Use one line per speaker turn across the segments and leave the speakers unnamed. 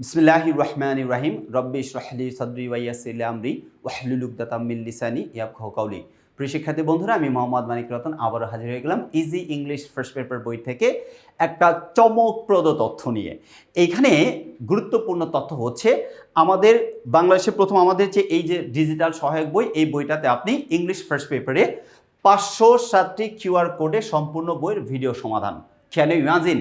বিসমিল্লাহির রহমানির রহিম রব্বি ইশরাহ লি সাদরি ওয়া ইয়াসসির লি আমরি ওয়াহলুল উকদাতাম মিন লিসানি ইয়াফকাহু কাওলি। প্রিয় শিক্ষার্থী বন্ধুরা, আমি মোহাম্মদ মানিক রতন আবারও হাজির হয়ে গেলাম ইজি ইংলিশ ফার্স্ট পেপার বই থেকে একটা চমকপ্রদ তথ্য নিয়ে। এইখানে গুরুত্বপূর্ণ তথ্য হচ্ছে আমাদের বাংলাদেশে প্রথম আমাদের এই যে ডিজিটাল সহায়ক বই, এই বইটাতে আপনি ইংলিশ ফার্স্ট পেপারে 507টি কিউআর কোডে সম্পূর্ণ বইয়ের ভিডিও সমাধান। Can you imagine?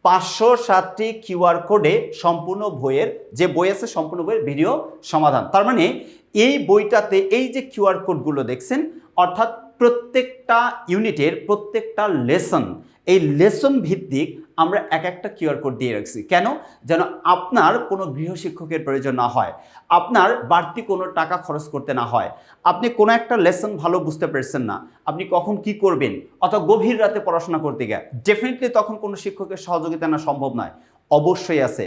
507টি কিউআর কোডে সম্পূর্ণ বইয়ের যে বই আছে সম্পূর্ণ বইয়ের ভিডিও সমাধান। তার মানে এই বইটাতে এই যে কিউআর কোডগুলো দেখছেন, অর্থাৎ প্রত্যেকটা ইউনিটের প্রত্যেকটা লেসন, এই লেসন ভিত্তিক আমরা এক একটা কিউআর কোড দিয়ে রাখছি। কেন? যেন আপনার কোনো গৃহশিক্ষকের প্রয়োজন না হয়, আপনার বাড়তি কোনো টাকা খরচ করতে না হয়। আপনি কোনো একটা লেসন ভালো বুঝতে পারছেন না, আপনি কখন কি করবেন, অথবা গভীর রাতে পড়াশোনা করতে গিয়ে ডেফিনেটলি তখন কোনো শিক্ষকের সহযোগিতা না সম্ভব নয়। অবশ্যই আছে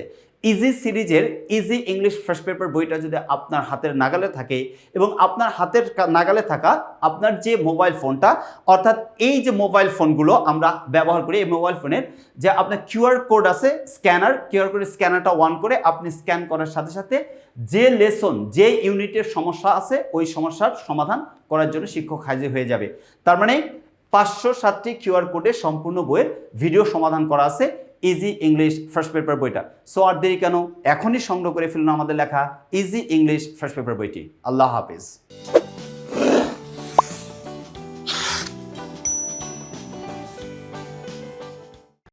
ইজি সিরিজের ইজি ইংলিশ ফার্স্ট পেপার বইটা যদি আপনার হাতের নাগালে থাকে এবং আপনার হাতের নাগালে থাকা আপনার যে মোবাইল ফোনটা, অর্থাৎ এই যে মোবাইল ফোনগুলো আমরা ব্যবহার করি, এই মোবাইল ফোনের যে আপনার কিউআর কোড আছে, স্ক্যানার, কিউআর কোডের স্ক্যানারটা অন করে আপনি স্ক্যান করার সাথে সাথে যে লেসন, যে ইউনিটের সমস্যা আছে ওই সমস্যার সমাধান করার জন্য শিক্ষক হাজির হয়ে যাবে। তার মানে 507টি কিউআর কোডে সম্পূর্ণ বইয়ের ভিডিও সমাধান করা আছে ইজি ইংলিশ ফার্স্ট পেপার বইটা। সো আর দেরি কেন, এখনই সংগ্রহ করে ফেলুন আমাদের লেখা ইজি ইংলিশ ফার্স্ট পেপার বইটি। আল্লাহ হাফিজ।